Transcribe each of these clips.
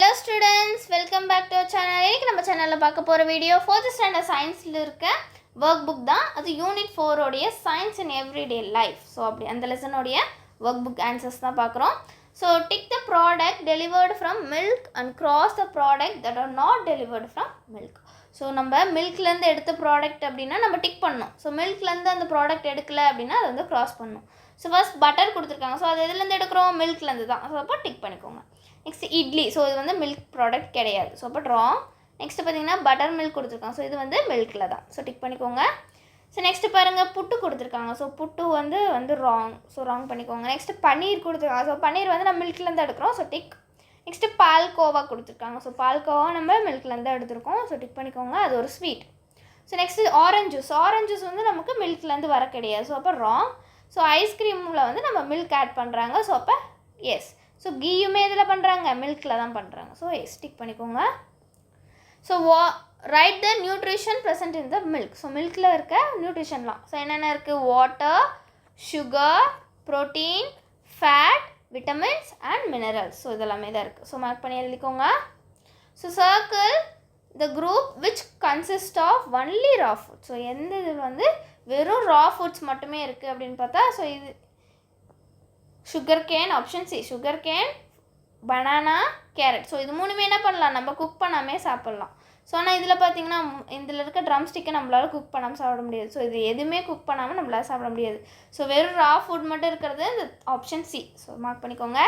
Hello students, welcome back to our channel. இன்னைக்கு நம்ம சேனல்ல பார்க்க போற வீடியோ 4th standard scienceல இருக்க work book தான். அது unit 4 உடைய science in everyday life. So அப்படி அந்த லெசன் உடைய work book answers தான் பார்க்கறோம். So tick the product delivered from milk and cross the product that are not delivered from milk. So நம்ம மில்க்ல இருந்து எடுத்த ப்ராடக்ட் அப்படினா நம்ம டிக் பண்ணனும். So மில்க்ல இருந்து அந்த ப்ராடக்ட் எடுக்கல அப்படினா அது வந்து கிராஸ் பண்ணனும். So first பட்டர் கொடுத்திருக்காங்க. So அது எதில இருந்து எடுக்கறோம்? மில்க்ல இருந்து தான். So அப்ப டிக் பண்ணிக்கோங்க. நெக்ஸ்ட் இட்லி. ஸோ இது வந்து மில்க் ப்ராடக்ட் கிடையாது. ஸோ அப்போ ராங். நெக்ஸ்ட் பார்த்தீங்கன்னா பட்டர் மில்க் கொடுத்துருக்காங்க. ஸோ இது வந்து மில்கில் தான். ஸோ டிக் பண்ணிக்கோங்க. ஸோ நெக்ஸ்ட் பாருங்கள் புட்டு கொடுத்துருக்காங்க. ஸோ புட்டு வந்து ராங். ஸோ ராங் பண்ணிக்கோங்க. நெக்ஸ்ட் பன்னீர் கொடுத்துருக்காங்க. ஸோ பன்னீர் வந்து நம்ம மில்க்லேருந்து எடுக்கிறோம். So tick. நெக்ஸ்ட்டு பால்கோவா கொடுத்துருக்காங்க. ஸோ பால்கோவா நம்ம மில்க்லேருந்து எடுத்துருக்கோம். ஸோ டிக் பண்ணிக்கோங்க. அது ஒரு sweet. So next orange juice. Orange juice வந்து நமக்கு மில்க்லேருந்து வர கிடையாது. ஸோ அப்போ ராங். ஸோ ஐஸ்கிரீமில் வந்து நம்ம மில்க் ஆட் பண்ணுறாங்க. ஸோ அப்போ எஸ். ஸோ கீயுமே இதில் பண்ணுறாங்க, மில்கில் தான் பண்ணுறாங்க. ஸோ ஸ்டிக் பண்ணிக்கோங்க. So write the nutrition present in the milk. So மில்கில் இருக்க நியூட்ரிஷன்லாம். ஸோ என்னென்ன இருக்குது? Water, sugar, protein, fat, vitamins and minerals. So இதெல்லாமே தான் இருக்குது. ஸோ மார்க் பண்ணி எழுதிக்கோங்க. So circle the group which consist of only raw food. So எந்த இது வந்து வெறும் ரா ஃபுட்ஸ் மட்டுமே இருக்குது அப்படின்னு பார்த்தா, ஸோ இது sugar cane, option C sugar cane, banana, carrot. So இது மூணுமே என்ன பண்ணலாம்? நம்ம குக் பண்ணாமே சாப்பிட்லாம். ஸோ ஆனால் இதில் பார்த்தீங்கன்னா இதில் இருக்க ட்ரம் ஸ்டிக்கை நம்மளால் குக் பண்ணாமல் சாப்பிட முடியாது. ஸோ இது எதுவுமே குக் பண்ணாமல் நம்மளால் சாப்பிட முடியாது. ஸோ வெறும் ரா ஃபுட் மட்டும் இருக்கிறது இந்த ஆப்ஷன் சி. ஸோ மார்க் பண்ணிக்கோங்க.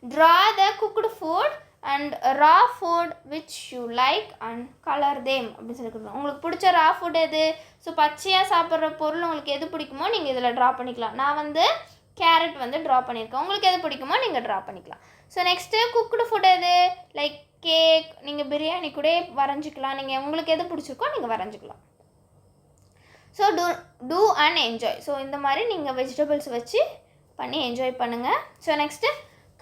Draw the cooked food and raw food which you like and colour them அப்படின்னு சொல்லி கொடுக்கணும். உங்களுக்கு பிடிச்ச ரா ஃபுட் எது? ஸோ பச்சையாக சாப்பிட்ற பொருள் உங்களுக்கு எது பிடிக்குமோ நீங்கள் இதில் ட்ரா பண்ணிக்கலாம். நான் வந்து கேரட் வந்து ட்ரா பண்ணியிருக்கேன். உங்களுக்கு எது பிடிக்குமோ நீங்கள் ட்ரா பண்ணிக்கலாம். ஸோ நெக்ஸ்ட்டு குக்டு ஃபுட் எது? லைக் கேக், நீங்கள் பிரியாணி கூட வரைஞ்சிக்கலாம். நீங்கள் உங்களுக்கு எது பிடிச்சிருக்கோ நீங்கள் வரைஞ்சிக்கலாம். So do and enjoy. So இந்த மாதிரி நீங்கள் வெஜிடபிள்ஸ் வச்சு பண்ணி என்ஜாய் பண்ணுங்கள். So next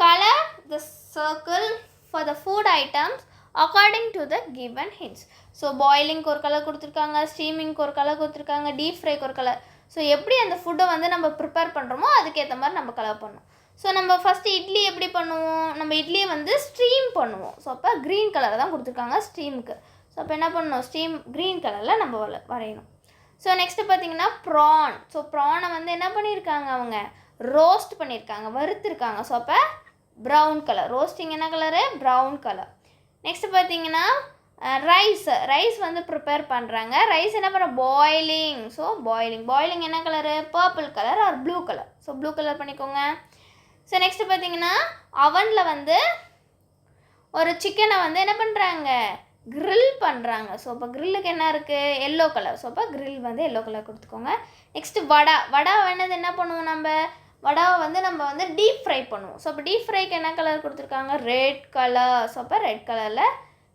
colour the circle for the food items according to the given hints. So பாயிலிங்க்கு ஒரு கலர் கொடுத்துருக்காங்க, ஸ்டீமிங்க்கு ஒரு கலர் கொடுத்துருக்காங்க, டீப் ஃப்ரைக்கு ஒரு கலர். ஸோ எப்படி அந்த ஃபுட்டை வந்து நம்ம ப்ரிப்பேர் பண்ணுறோமோ அதுக்கேற்ற மாதிரி நம்ம கலர் பண்ணணும். ஸோ நம்ம ஃபஸ்ட்டு இட்லி எப்படி பண்ணுவோம்? நம்ம இட்லியை வந்து ஸ்டீம் பண்ணுவோம். ஸோ அப்போ க்ரீன் கலர் தான் கொடுத்துருக்காங்க ஸ்டீமுக்கு. ஸோ அப்போ என்ன பண்ணணும்? ஸ்டீம் க்ரீன் கலரில் நம்ம வரையணும். ஸோ நெக்ஸ்ட்டு பார்த்தீங்கன்னா ப்ரான். ஸோ ப்ரானை வந்து என்ன பண்ணியிருக்காங்க? அவங்க ரோஸ்ட் பண்ணியிருக்காங்க, வறுத்துருக்காங்க. ஸோ அப்போ ப்ரௌன் கலர். ரோஸ்டிங் என்ன கலரு? Brown colour. நெக்ஸ்ட்டு பார்த்தீங்கன்னா ரைஸ் வந்து ப்ரிப்பேர் பண்ணுறாங்க. ரைஸ் என்ன பண்ண? பாயிலிங். ஸோ பாயிலிங் என்ன colour? Purple colour or blue colour. So blue colour பண்ணிக்கோங்க. ஸோ நெக்ஸ்ட்டு பார்த்தீங்கன்னா அவனில் வந்து ஒரு சிக்கனை வந்து என்ன பண்ணுறாங்க? க்ரில் பண்ணுறாங்க. ஸோ அப்போ க்ரில்லுக்கு என்ன இருக்குது? Yellow colour. ஸோ அப்போ க்ரில் வந்து எல்லோ கலர் கொடுத்துக்கோங்க. நெக்ஸ்ட்டு வடா வேணது என்ன பண்ணுவோம்? வடாவை வந்து நம்ம வந்து டீப் ஃப்ரை பண்ணுவோம். ஸோ அப்போ டீப் ஃப்ரைக்கு என்ன கலர் கொடுத்துருக்காங்க? Red colour. ஸோ அப்போ ரெட் கலரில்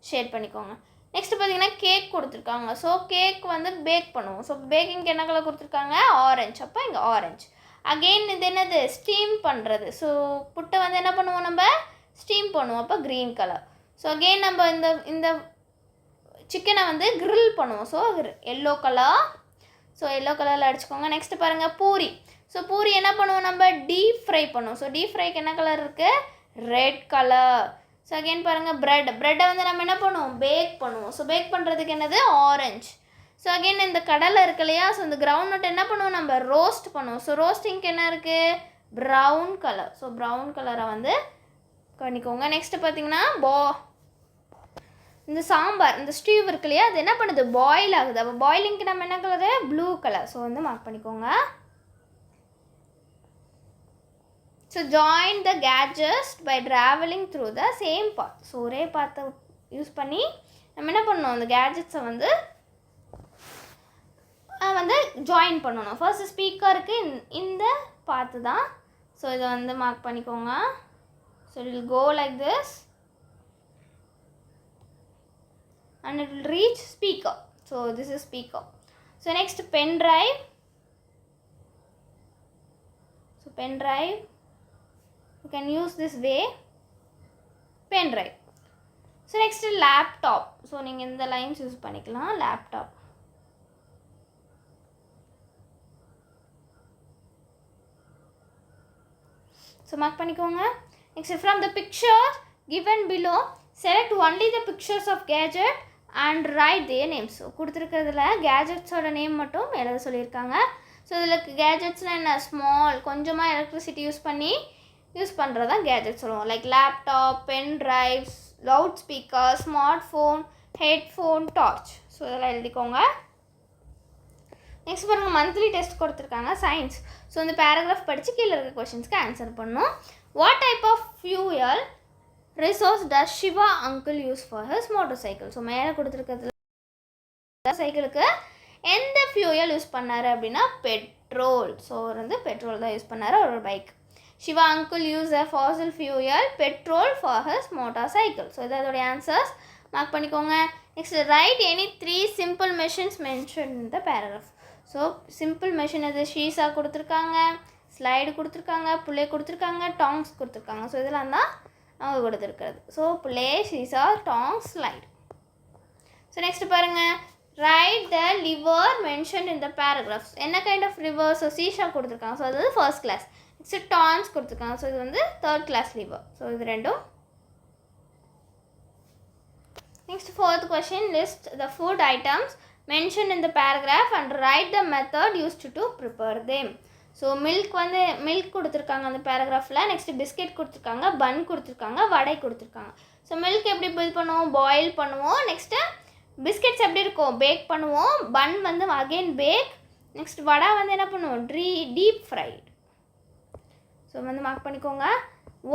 ஷேட் பண்ணிக்கோங்க. நெக்ஸ்ட்டு பார்த்தீங்கன்னா கேக் கொடுத்துருக்காங்க. ஸோ கேக் வந்து பேக் பண்ணுவோம். ஸோ பேக்கிங்க்கு என்ன கலர் கொடுத்துருக்காங்க? ஆரஞ்சு. அப்போ இங்கே ஆரஞ்சு. அகெயின் இது என்னது? ஸ்டீம் பண்ணுறது. ஸோ புட்டை வந்து என்ன பண்ணுவோம்? நம்ம ஸ்டீம் பண்ணுவோம். அப்போ க்ரீன் கலர். ஸோ அகெயின் நம்ம இந்த சிக்கனை வந்து க்ரில் பண்ணுவோம். So yellow colour. So yellow கலரில் அடிச்சுக்கோங்க. நெக்ஸ்ட்டு பாருங்கள் பூரி. ஸோ பூரி என்ன பண்ணுவோம்? நம்ம டீப் ஃப்ரை பண்ணுவோம். ஸோ டீப் ஃப்ரைக்கு என்ன கலர் இருக்குது? Red colour. ஸோ அகெயின் பாருங்கள் ப்ரெட்டை வந்து நம்ம என்ன பண்ணுவோம்? பேக் பண்ணுவோம். ஸோ பேக் பண்ணுறதுக்கு என்னது? ஆரஞ்சு. ஸோ அகெயின் இந்த கடலை இருக்கு இல்லையா? ஸோ இந்த கிரவுண்ட் நட் என்ன பண்ணுவோம்? நம்ம ரோஸ்ட் பண்ணுவோம். ஸோ ரோஸ்டிங்க்கு என்ன இருக்குது? Brown colour. ஸோ ப்ரௌன் கலரை வந்து பண்ணிக்கோங்க. நெக்ஸ்ட்டு பார்த்தீங்கன்னா இந்த சாம்பார், இந்த ஸ்டீவ் இருக்கு இல்லையா? அது என்ன பண்ணுது? பாயில் ஆகுது. அப்போ பாயிலிங்க்கு நம்ம என்ன கலரு? Blue colour. ஸோ வந்து மார்க் பண்ணிக்கோங்க. So join the gadgets by travelling through the same path. So ஒரே பாத்தை யூஸ் பண்ணி நம்ம என்ன பண்ணணும்? அந்த கேட்ஜெட்ஸை வந்து ஜாயின் பண்ணணும். ஃபர்ஸ்ட் ஸ்பீக்கருக்கு இந்த பாத்து தான். ஸோ இதை வந்து மார்க் பண்ணிக்கோங்க. So it will go like this and it will reach speaker. So this is speaker. So next pen drive. So pen drive you can use this way, pen drive. So next laptop. So நீங்க இந்த lines use பண்ணிக்கலாம். laptop. So mark பண்ணிக்கோங்க. Next from the picture given below select only the pictures of gadget and write their names. So கொடுத்துருக்கிறதுல கேஜெட்ஸோட name மட்டும் எழுத சொல்லியிருக்காங்க. So இதில் கேஜெட்ஸ்னால் என்ன, ஸ்மால் கொஞ்சமாக எலக்ட்ரிசிட்டி யூஸ் பண்ணுறது தான் கேஜெட்ஸ் சொல்லுவோம். Like laptop, pen drives, loud speaker, smart phone, headphone, torch. So இதெல்லாம் எழுதிக்கோங்க. நெக்ஸ்ட் பாருங்கள், மந்த்லி டெஸ்ட் கொடுத்துருக்காங்க சயின்ஸ். ஸோ இந்த பேராகிராஃப் படித்து கீழே இருக்க கொஷின்ஸ்க்கு ஆன்சர் பண்ணணும். What type of fuel resource does Siva uncle use for his motor cycle? So மேலே கொடுத்துருக்கிறதுல சைக்கிளுக்கு எந்த ஃபியூயல் யூஸ் பண்ணார் அப்படின்னா பெட்ரோல். ஸோ அவர் வந்து பெட்ரோல் தான் யூஸ் பண்ணார் ஒரு bike. Siva uncle use a fossil fuel petrol for his motor cycle. So இது அதோடைய ஆன்சர்ஸ் மார்க் பண்ணிக்கோங்க. Next write any 3 simple machines mention in the paragraph. So simple machine அது ஷீஸா கொடுத்துருக்காங்க, slide கொடுத்துருக்காங்க, புள்ளே கொடுத்துருக்காங்க, டாங்ஸ் கொடுத்துருக்காங்க. ஸோ இதெல்லாம் தான் அவங்க கொடுத்துருக்கிறது. So pulley, seesaw, tongs, slide. So next பாருங்கள், write the lever mention in the paragraphs. என்ன kind of lever? So seesaw கொடுத்துருக்காங்க. ஸோ அது வந்து ஃபர்ஸ்ட் கிளாஸ். நெக்ஸ்ட் டான்ஸ் கொடுத்துருக்காங்க. ஸோ இது வந்து தேர்ட் கிளாஸ் லிவர். ஸோ இது ரெண்டும். Next, fourth question, list the food items mentioned in the paragraph and write the method used to prepare them. So milk கொடுத்துருக்காங்க அந்த பேராகிராஃபில். Next biscuit கொடுத்துருக்காங்க, பன் கொடுத்துருக்காங்க, வடை கொடுத்துருக்காங்க. ஸோ மில்க் எப்படி இது பண்ணுவோம், பாயில் பண்ணுவோம். நெக்ஸ்ட்டு பிஸ்கெட்ஸ் எப்படி இருக்கும், பேக் பண்ணுவோம். பன் வந்து அகெயின் பேக். நெக்ஸ்ட் வடை வந்து என்ன பண்ணுவோம், டீப் ஃப்ரைட். ஸோ வந்து மார்க் பண்ணிக்கோங்க.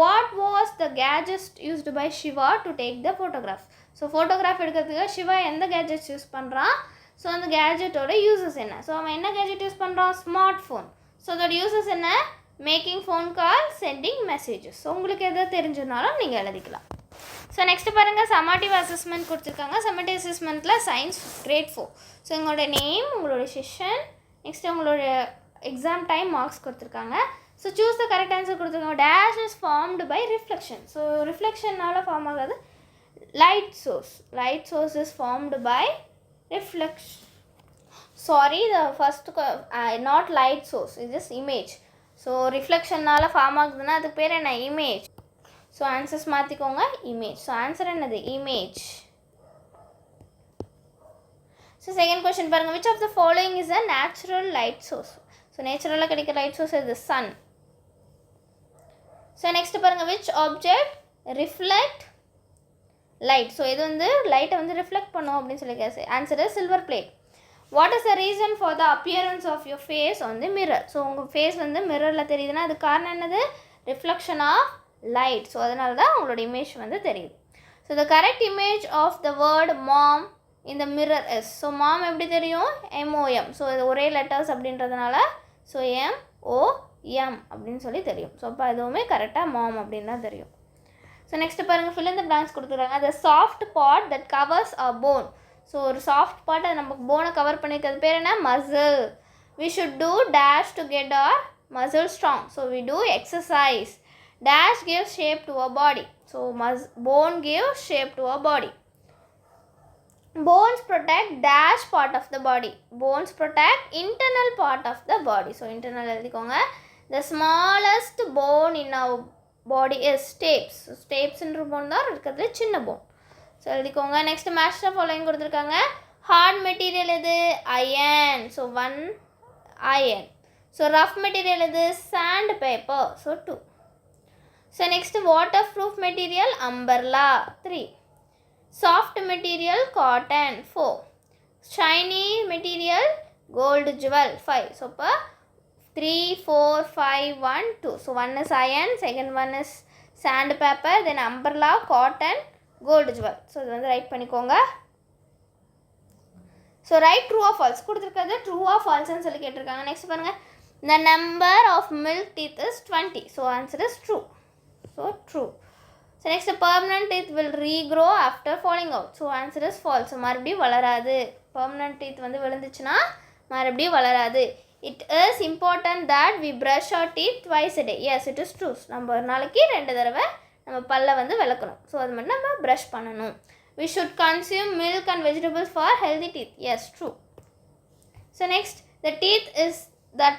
What was the gadget used by Siva to take the photograph? So photograph எடுக்கிறதுக்கு சிவா எந்த கேஜெட்ஸ் யூஸ் பண்ணுறான்? ஸோ அந்த கேஜெட்டோட யூசஸ் என்ன? ஸோ அவன் என்ன கேஜெட் யூஸ் பண்ணுறான், ஸ்மார்ட் ஃபோன். ஸோ அதோட யூசஸ் என்ன, making phone call, sending messages. So உங்களுக்கு எதை தெரிஞ்சதுனாலும் நீங்கள் எழுதிக்கலாம். ஸோ நெக்ஸ்ட்டு பாருங்கள், சம்மேட்டிவ் அசஸ்மெண்ட் கொடுத்துருக்காங்க. சம்மேட்டிவ் அசஸ்மெண்ட்டில் சயின்ஸ் கிரேட் 4. ஸோ உங்களோட நேம், உங்களோட செஷன், நெக்ஸ்ட்டு உங்களோட எக்ஸாம் டைம், மார்க்ஸ் கொடுத்துருக்காங்க. So choose the correct answer கொடுத்துருக்காங்க. Dash is formed by reflection. So ரிஃப்ளெக்ஷனால் ஃபார்ம் ஆகாது light source is formed by reflection. Sorry, the first not light source, it is image. So reflection நால form ஆகுதுன்னா அதுக்கு பேர் என்ன, image. So answers மாற்றிக்கோங்க, image. So answer என்னது, image. So second question பாருங்கள், which of the following is a natural light source? So நேச்சுரலாக கிடைக்கிற லைட் சோர்ஸ் இது sun. ஸோ நெக்ஸ்ட் பாருங்கள், which object reflect light? So இது வந்து லைட்டை வந்து ரிஃப்ளெக்ட் பண்ணும் அப்படின்னு சொல்லி answer silver plate. What is the reason for the appearance of your face on the mirror? So உங்கள் ஃபேஸ் வந்து மிரரில் தெரியுதுன்னா அது காரணம் என்னது, ரிஃப்ளெக்ஷன் ஆஃப் லைட். ஸோ அதனால தான் உங்களோட இமேஜ் வந்து தெரியுது. So the correct image of the word mom இந்த மிரர் இஸ். ஸோ மாம் எப்படி தெரியும், MOM. ஸோ இது ஒரே லெட்டர்ஸ் அப்படின்றதுனால ஸோ MOM அப்படின்னு சொல்லி தெரியும். ஸோ அப்போ எதுவுமே கரெக்டாக மாம் அப்படின்னு தான் தெரியும். ஸோ நெக்ஸ்ட்டு பாருங்கள், fill in the blanks கொடுத்துருக்காங்க. the soft part that covers our bone. So ஒரு சாஃப்ட் பார்ட் அது நமக்கு போனை கவர் பண்ணிக்கிறது பேர் என்ன, muscle. we should do dash to get our muscle strong. so we do exercise. dash gives shape to our body. so bone gives shape to our body. bones protect dash part of the body. bones protect internal part of the body. so internal எழுதிக்கோங்க. the smallest bone in our body is stapes. ஸ்டேப்ஸ்ன்ற bone தான் இருக்கிறதுல சின்ன bone. So எழுதிக்கோங்க. Next match the following கொடுத்துருக்காங்க. Hard material எது, iron. So 1 iron. So rough material எது, sand paper. So 2. So next water proof material, umbrella. 3. Soft material, cotton. 4. Shiny material, gold jewel. 5. So இப்போ 3, 4, 5, 1, 2. So 1 is iron, second one is sandpaper, then umbrella, cotton, gold jewel. So இது வந்து right பண்ணிக்கோங்க. So right true or false கொடுத்துருக்கிறது true R ஃபால்ஸ்ன்னு சொல்லி கேட்டிருக்காங்க. Next பாருங்கள், the number of milk teeth is 20. So answer is true. So true. So next, permanent teeth will regrow after falling out. So answer is false. So மறுபடியும் வளராது. permanent teeth வந்து விழுந்துச்சுன்னா மறுபடியும் வளராது. It is important that we brush our teeth twice a day. Yes, it is true. நம்ம ஒரு நாளைக்கு 2 தடவை நம்ம பல்ல வந்து விளக்கணும். ஸோ அது மட்டும் நம்ம ப்ரஷ் பண்ணணும். We should consume milk and vegetables for healthy teeth. Yes, true. So next, the teeth is that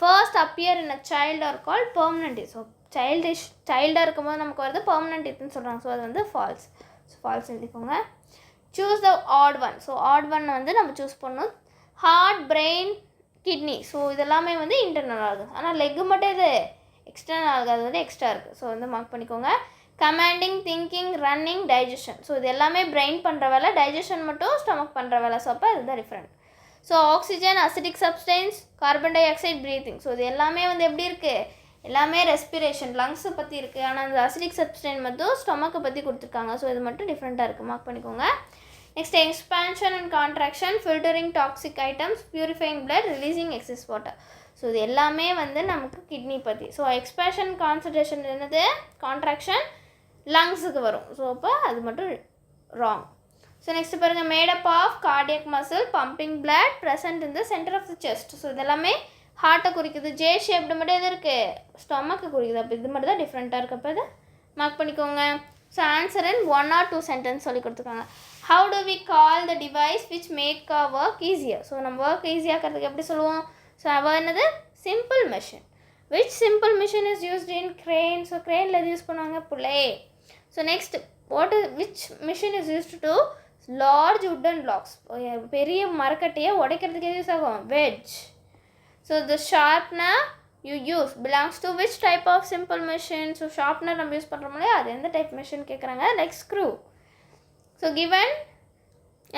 first appear in a child are called permanent teeth. So சைல்டாக இருக்கும்போது நமக்கு வருது பெர்மனன்ட் டீத்னு சொல்கிறாங்க. ஸோ அது வந்து ஃபால்ஸ். ஸோ ஃபால்ஸ் எழுதிக்கோங்க. Choose the odd one. So odd one வந்து நம்ம choose பண்ணணும். Heart, brain, kidney. ஸோ இதெல்லாமே வந்து இன்டர்னல் ஆகுது. ஆனால் லெக்கு மட்டும் இது எக்ஸ்டர்னல் ஆகுது, அது வந்து எக்ஸ்ட்ரா இருக்குது. ஸோ வந்து மார்க் பண்ணிக்கோங்க. Commanding, thinking, running, digestion. So இது எல்லாமே பிரெயின் பண்ணுற வேலை, டைஜஷன் மட்டும் ஸ்டொமக் பண்ணுற வேலை. ஸோ அப்போ இதுதான் different. So oxygen, acetic substance, carbon di oxide, breathing. So இது எல்லாமே வந்து எப்படி இருக்குது, எல்லாமே ரெஸ்பிரேஷன், லங்ஸை பற்றி இருக்குது. ஆனால் அந்த அசிட்டிக் சப்ஸ்டன்ஸ் மட்டும் ஸ்டொமக்கை பற்றி கொடுத்துருக்காங்க. ஸோ இது மட்டும் டிஃப்ரெண்ட்டாக இருக்குது, மார்க் பண்ணிக்கோங்க. Next expansion and contraction, filtering toxic items, purifying blood, releasing excess water. So இது எல்லாமே வந்து நமக்கு கிட்னி பற்றி. ஸோ எக்ஸ்பான்ஷன் கான்சன்ட்ரேஷன் என்னது, கான்ட்ராக்ஷன் லங்ஸுக்கு வரும். ஸோ அப்போ அது மட்டும் ராங். ஸோ நெக்ஸ்ட் பாருங்கள், made up of cardiac muscle, pumping blood, present in the centre of the chest. So இதெல்லாமே ஹார்ட்டை குறிக்குது. ஜே ஷேப்டு மட்டும் எது இருக்குது, ஸ்டொமக்கு குறிக்குது. அப்போ இது மட்டும் தான் டிஃப்ரெண்ட்டாக இருக்குது. அப்போ இதை மார்க் பண்ணிக்கோங்க. So answer in 1 or 2 sentence சொல்லி கொடுத்துருக்காங்க. How do we call the device which make a work easier. So நம்ம ஒர்க் ஈஸியாகிறதுக்கு எப்படி சொல்லுவோம். ஸோ அவள் என்னது, simple machine. Which simple machine is used in crane. So கிரேனில் எது யூஸ் பண்ணுவாங்க, pulley. So next which machine is used to large wooden blocks. பெரிய மரக்கட்டையை உடைக்கிறதுக்கு எது யூஸ் ஆகும், wedge. So the sharpener you use belongs to which type of simple machine. So sharpener நம்ம use பண்ணுறோம்லையே, அது எந்த டைப் மிஷின் கேட்குறாங்க, like screw. So given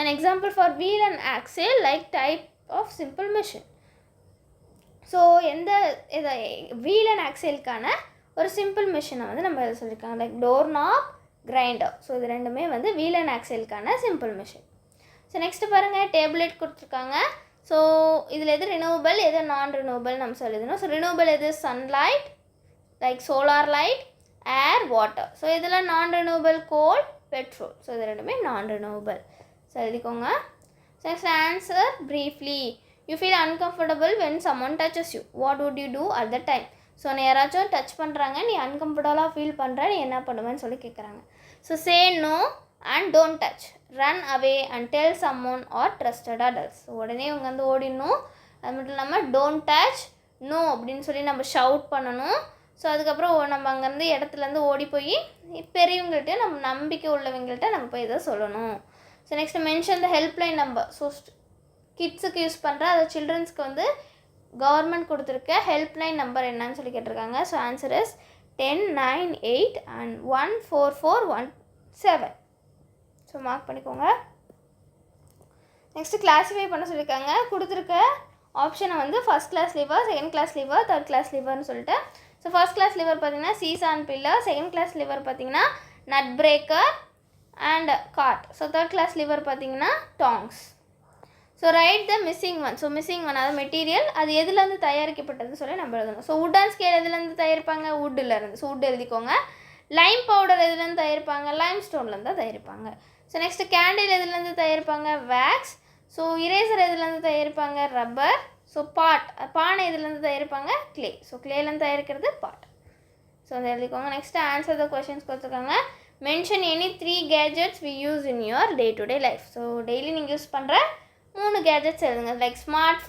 an example for wheel and axle like type of simple machine. So எந்த இதை wheel and ஆக்சேலுக்கான ஒரு simple மிஷினை வந்து நம்ம இதை சொல்லியிருக்காங்க, like door knob, grinder. So இது ரெண்டுமே வந்து வீல் அண்ட் ஆக்சேலுக்கான சிம்பிள் மிஷின். ஸோ நெக்ஸ்ட்டு பாருங்கள், டேப்லெட் கொடுத்துருக்காங்க. ஸோ இதில் எது ரினூவபிள், எது நான் ரினூவபிள் நம்ம சொல்லிடணும். ஸோ ரினூவபிள் எது, sunlight, like solar light, air, water. So இதில் non renewable coal, petrol. So இது ரெண்டுமே நான் ரினூவபிள். ஸோ எழுதிக்கோங்க. So next answer briefly. You feel uncomfortable when someone touches you, what would you do at the time. So நீ யாராச்சும் touch பண்ணுறாங்க, நீ அன்கம்ஃபர்டபுளாக feel பண்ணுற, நீ என்ன பண்ணுவேன்னு சொல்லி கேட்குறாங்க. So say no and don't touch, run away and tell someone or trusted adults. So உடனே இவங்க வந்து ஓடிடணும். அது மட்டும் இல்லாமல் டோன்ட் டச், நோ அப்படின்னு சொல்லி நம்ம ஷவுட் பண்ணணும். ஸோ அதுக்கப்புறம் நம்ம அங்கேருந்து இடத்துலேருந்து ஓடி போய் பெரியவங்கள்ட்ட, நம்ம நம்பிக்கை உள்ளவங்கள்ட்ட நம்ம போய் இதை சொல்லணும். So next mention the helpline number. So கிட்ஸுக்கு யூஸ் பண்ணுற, அது சில்ட்ரன்ஸ்க்கு வந்து கவர்மெண்ட் கொடுத்துருக்க ஹெல்ப்லைன் நம்பர் என்னன்னு சொல்லி கேட்டிருக்காங்க. So answer is 1098 and 14417. So mark பண்ணிக்கோங்க. நெக்ஸ்ட்டு கிளாஸிஃபை பண்ண சொல்லியிருக்காங்க. கொடுத்துருக்க ஆப்ஷனை வந்து first class lever, second class lever, third class லிவர்னு சொல்லிட்டு. ஸோ ஃபஸ்ட் கிளாஸ் லிவர் பார்த்தீங்கன்னா seesaw plier, second class lever பார்த்தீங்கன்னா nut breaker and cart. So third class lever பார்த்தீங்கன்னா tongs. So write the missing one. So missing one அது material, அது எதுலேருந்து தயாரிக்கப்பட்டதுன்னு சொல்லி நம்ம எழுதணும். ஸோ வுட் அண்ட் ஸ்கேல் எதுலேருந்து தயாரிப்பாங்க, வுட்டிலேருந்து. ஸோ வுட் எழுதிக்கோங்க. லைம் பவுடர் எதுலேருந்து தயாரிப்பாங்க, லைம் ஸ்டோன்லேருந்து தான் தயாரிப்பாங்க. ஸோ நெக்ஸ்ட்டு கேண்டில் எதுலேருந்து தயாரிப்பாங்க, வேக்ஸ். ஸோ இரேசர் எதுலேருந்து தயாரிப்பாங்க, ரப்பர். ஸோ பானை எதுலேருந்து தயாரிப்பாங்க, கிளே. ஸோ கிளேலேருந்து தயாரிக்கிறது பாட். ஸோ அதை எழுதிக்கோங்க. நெக்ஸ்ட்டு ஆன்சர் த கொஷின்ஸ் கொடுத்துருக்காங்க. Mention any 3 gadgets we use in your day to day life. So daily நீங்கள் யூஸ் பண்ணுற 3 கேஜெட்ஸ் எழுதுங்க. Like smart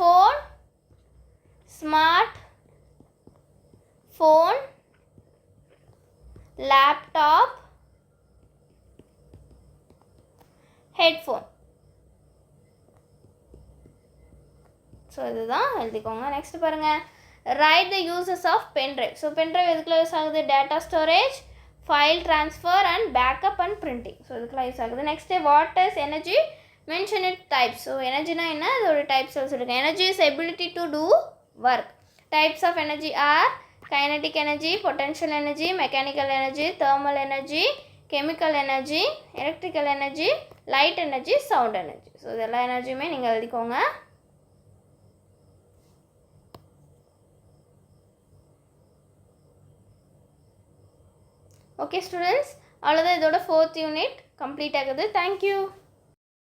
phone, laptop, headphone. So இதுதான் எழுதிக்கோங்க. நெக்ஸ்ட் பாருங்கள், write the uses of pendrive. So pendrive எதுக்குள்ள use ஆகுது, data storage, file transfer and backup and printing. So இதுக்குலாம் use ஆகுது. Next what is energy, mention it types. So எனர்ஜினா என்ன, அதோட types சொல்லியிருக்கேன். Energy is ability to do work. Types of energy are kinetic energy, potential energy, mechanical energy, thermal energy, chemical energy, electrical energy, light energy, sound energy. So இதெல்லாம் எனர்ஜியுமே நீங்கள் எழுதிக்கோங்க. Okay students, அவ்வளோதான் இதோட 4th unit complete ஆகுது. Thank you.